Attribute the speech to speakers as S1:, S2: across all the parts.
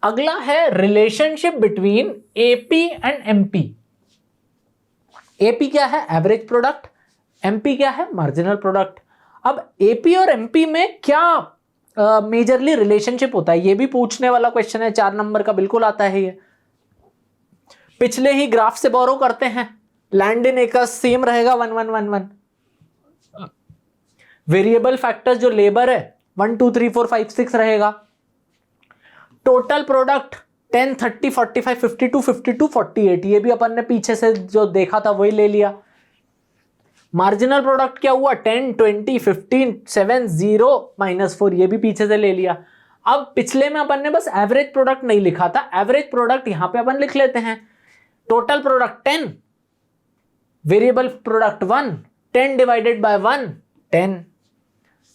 S1: अगला है relationship between AP and MP. AP क्या है? Average product. एमपी क्या है? Marginal product. अब एपी और एमपी में क्या मेजरली रिलेशनशिप होता है, ये भी पूछने वाला क्वेश्चन है, 4 नंबर का बिल्कुल आता है ये। पिछले ही ग्राफ से बोरो करते हैं, लैंड इन एकर्स सेम रहेगा 1111। वेरिएबल फैक्टर्स जो लेबर है 1 2 3 4 5 6 रहेगा। टोटल प्रोडक्ट 10 30 45 52 52 48, ये भी अपन ने पीछे से जो देखा था वही ले लिया। मार्जिनल प्रोडक्ट क्या हुआ? 10 20 15 7 0 -4, ये भी पीछे से ले लिया। अब पिछले में अपन ने बस एवरेज प्रोडक्ट नहीं लिखा था, एवरेज प्रोडक्ट यहां पे अपन लिख लेते हैं। Total product 10, variable product 1, 10 divided by 1 10,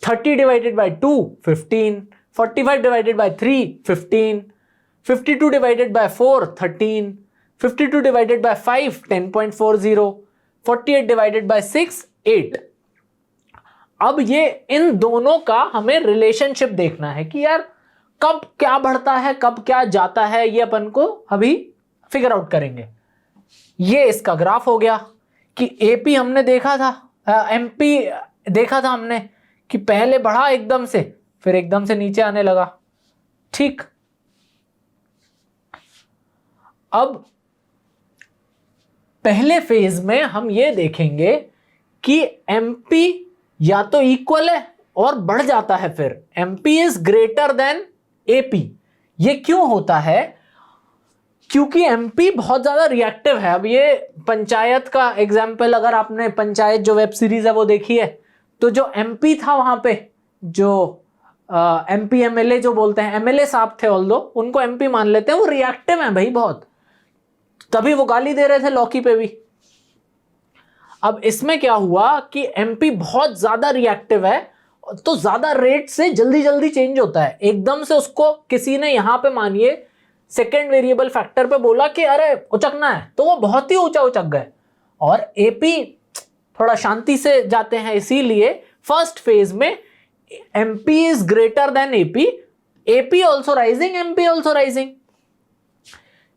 S1: 30 divided by 2 15, 45 divided by 3 15, 52 divided by 4 13, 52 divided by 5 10.40, 48 divided by 6 8। अब ये इन दोनों का हमें रिलेशनशिप देखना है कि यार कब क्या बढ़ता है कब क्या जाता है, ये अपन को अभी फिगर आउट करेंगे। ये इसका ग्राफ हो गया कि एपी हमने देखा था, एमपी देखा था हमने कि पहले बढ़ा एकदम से, फिर एकदम से नीचे आने लगा। ठीक, अब पहले फेज में हम ये देखेंगे कि एमपी या तो इक्वल है और बढ़ जाता है, फिर MP is greater than AP. ये क्यों होता है? क्योंकि एमपी बहुत ज्यादा रिएक्टिव है। अब ये पंचायत का एग्जाम्पल, अगर आपने पंचायत जो वेब सीरीज है वो देखी है, तो जो एमपी था वहां पे, जो एमपी एमएलए जो बोलते हैं, एमएलए साहब थे, ऑल्दो उनको एमपी मान लेते हैं, वो रिएक्टिव है भाई बहुत, तभी वो गाली दे रहे थे लौकी पे भी। अब इसमें क्या हुआ कि एमपी बहुत ज्यादा रिएक्टिव है, तो ज्यादा रेट से जल्दी जल्दी चेंज होता है। एकदम से उसको किसी ने यहां पे मानिए सेकेंड वेरिएबल फैक्टर पे बोला कि अरे उचकना है, तो वो बहुत ही ऊंचा उचक गए। और एपी थोड़ा शांति से जाते हैं, इसीलिए फर्स्ट फेज में MP is greater than AP, AP also rising, MP also rising.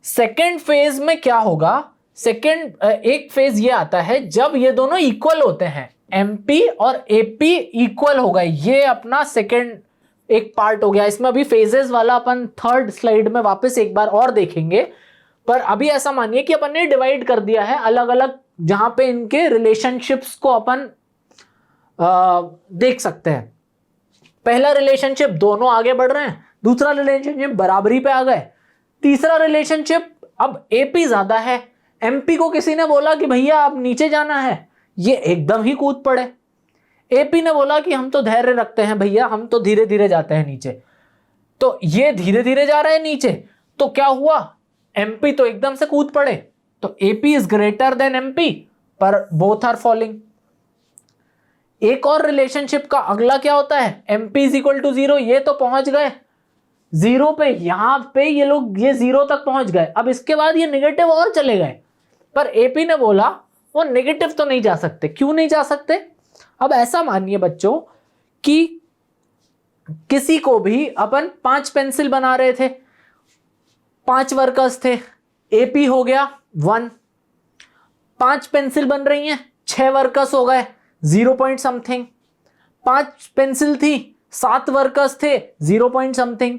S1: Second phase में क्या होगा? सेकेंड एक फेज ये आता है जब ये दोनों इक्वल होते हैं, एमपी और एपी इक्वल हो गए। ये अपना सेकेंड एक पार्ट हो गया। इसमें अभी फेजेस वाला अपन थर्ड स्लाइड में वापस एक बार और देखेंगे, पर अभी ऐसा मानिए कि अपन ने डिवाइड कर दिया है अलग अलग, जहां पे इनके रिलेशनशिप्स को अपन देख सकते हैं। पहला रिलेशनशिप दोनों आगे बढ़ रहे हैं, दूसरा रिलेशनशिप बराबरी पे आ गए, तीसरा रिलेशनशिप अब एपी ज्यादा है, एमपी को किसी ने बोला कि भैया आप नीचे जाना है, ये एकदम ही कूद पड़े। एपी ने बोला कि हम तो धैर्य रखते हैं भैया, हम तो धीरे धीरे जाते हैं नीचे, तो ये धीरे धीरे जा रहे हैं नीचे, तो क्या हुआ? एमपी तो एकदम से कूद पड़े, तो AP is greater than MP, पर बोथ आर फॉलिंग। एक और रिलेशनशिप का अगला क्या होता है? एमपी इज इक्वल टू 0, ये तो पहुंच गए 0 पे, यहां पे ये लोग ये 0 तक पहुंच गए। अब इसके बाद ये नेगेटिव और चले गए, पर एपी ने बोला वो नेगेटिव तो नहीं जा सकते। क्यों नहीं जा सकते? अब ऐसा मानिए बच्चों कि किसी को भी अपन 5 पेंसिल बना रहे थे, 5 वर्कर्स थे, एपी हो गया 1, 5 पेंसिल बन रही हैं, 6 वर्कर्स हो गए 0 पॉइंट समथिंग, 5 पेंसिल थी, 7 वर्कर्स थे 0 पॉइंट समथिंग।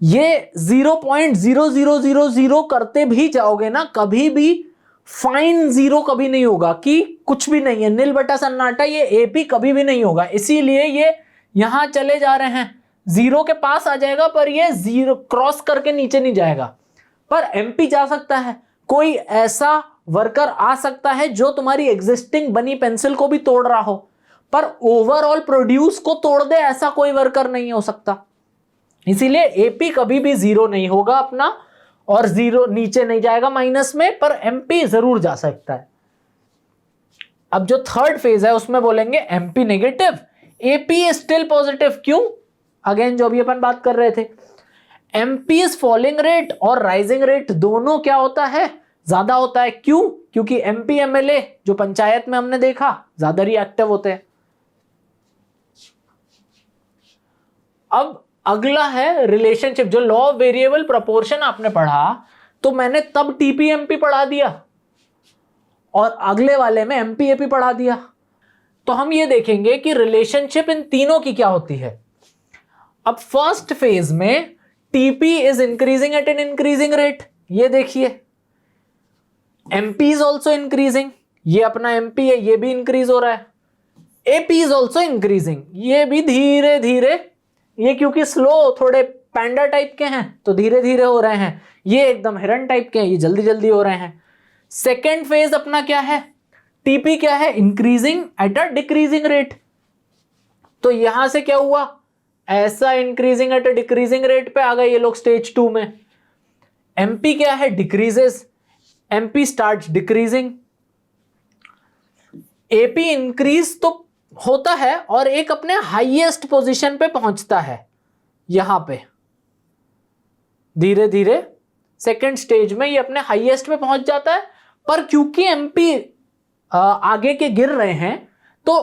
S1: ये 0.0000 करते भी जाओगे ना, कभी भी फाइन 0 कभी नहीं होगा कि कुछ भी नहीं है, नील बटा सन्नाटा, ये एपी कभी भी नहीं होगा। इसीलिए ये यहां चले जा रहे हैं, 0 के पास आ जाएगा, पर ये 0 क्रॉस करके नीचे नहीं जाएगा। पर एमपी जा सकता है, कोई ऐसा वर्कर आ सकता है जो तुम्हारी एग्जिस्टिंग बनी पेंसिल को भी तोड़ रहा हो, पर ओवरऑल प्रोड्यूस को तोड़ दे, ऐसा कोई वर्कर नहीं हो सकता। इसीलिए एपी कभी भी 0 नहीं होगा अपना, और 0 नीचे नहीं जाएगा माइनस में, पर एमपी जरूर जा सकता है। अब जो थर्ड फेज है उसमें बोलेंगे MP negative, AP still positive. क्यों? अगेन जो अभी अपन बात कर रहे थे, एमपी इज फॉलिंग रेट और राइजिंग रेट दोनों क्या होता है? ज्यादा होता है। क्यों? क्योंकि एमपी एमएलए जो पंचायत में हमने देखा ज्यादा रिएक्टिव होते हैं। अब अगला है रिलेशनशिप, जो लॉ ऑफ वेरिएबल प्रोपोर्शन आपने पढ़ा तो मैंने तब टीपीएमपी पढ़ा दिया और अगले वाले में एमपीएपी पढ़ा दिया। तो हम ये देखेंगे कि रिलेशनशिप इन तीनों की क्या होती है। अब फर्स्ट फेज में TP is increasing at an increasing rate, ये देखिए। एमपी इज ऑल्सो इंक्रीजिंग, ये अपना एमपी है, ये भी इंक्रीज हो रहा है। एपी इज ऑल्सो इंक्रीजिंग, ये भी धीरे धीरे, ये क्योंकि स्लो थोड़े पैंडा टाइप के हैं तो धीरे धीरे हो रहे हैं, ये एकदम हिरन टाइप के हैं, ये जल्दी जल्दी हो रहे हैं। सेकेंड फेज अपना क्या है, टीपी क्या है, increasing at a decreasing rate. तो यहां से क्या हुआ, ऐसा increasing at a decreasing rate पे आ गए ये लोग स्टेज 2 में। एमपी क्या है, decreases, MP start decreasing. AP increase तो होता है और एक अपने हाईएस्ट पोजीशन पे पहुंचता है, यहां पे धीरे धीरे सेकेंड स्टेज में ये अपने हाईएस्ट पे पहुंच जाता है। पर क्योंकि एमपी आगे के गिर रहे हैं तो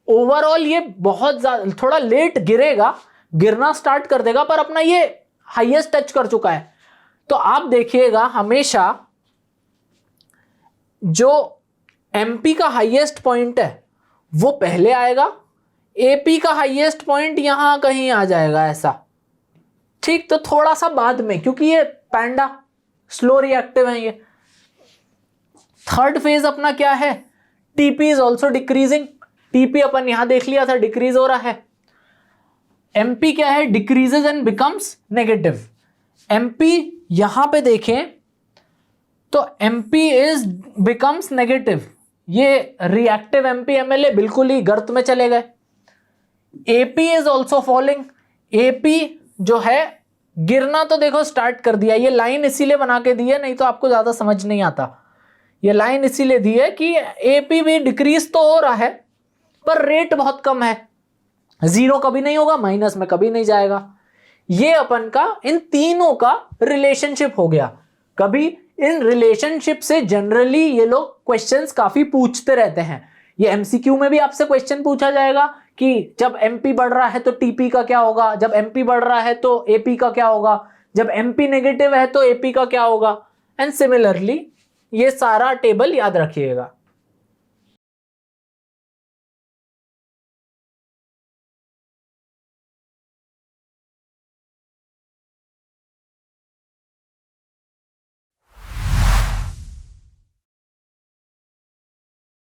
S1: ओवरऑल ये बहुत ज्यादा, थोड़ा लेट गिरेगा, गिरना स्टार्ट कर देगा, पर अपना ये हाईएस्ट टच कर चुका है। तो आप देखिएगा हमेशा जो एमपी का हाईएस्ट पॉइंट है वो पहले आएगा, एपी का हाईएस्ट पॉइंट यहां कहीं आ जाएगा ऐसा, ठीक। तो थोड़ा सा बाद में, क्योंकि ये पैंडा स्लो रिएक्टिव है। ये थर्ड फेज अपना क्या है, TP is also decreasing. TP अपन यहां देख लिया था, डिक्रीज हो रहा है। एमपी क्या है, decreases and becomes negative. MP यहां पे देखें तो एमपी इज बिकम्स नेगेटिव, ये रिएक्टिव एमपी एमएलए बिल्कुल ही गर्त में चले गए। AP is also falling, AP जो है गिरना तो देखो स्टार्ट कर दिया। ये लाइन इसीलिए बना के दी है, नहीं तो आपको ज्यादा समझ नहीं आता। ये लाइन इसीलिए दी है कि एपी भी डिक्रीज तो हो रहा है पर रेट बहुत कम है, जीरो कभी नहीं होगा, माइनस में कभी नहीं जाएगा। ये अपन का इन तीनों का रिलेशनशिप हो गया। कभी इन रिलेशनशिप से जनरली ये लोग क्वेश्चंस काफी पूछते रहते हैं। ये एमसीक्यू में भी आपसे क्वेश्चन पूछा जाएगा कि जब एमपी बढ़ रहा है तो टीपी का क्या होगा, जब एमपी बढ़ रहा है तो एपी का क्या होगा, जब एमपी नेगेटिव है तो एपी का क्या होगा, एंड सिमिलरली ये सारा टेबल याद रखिएगा।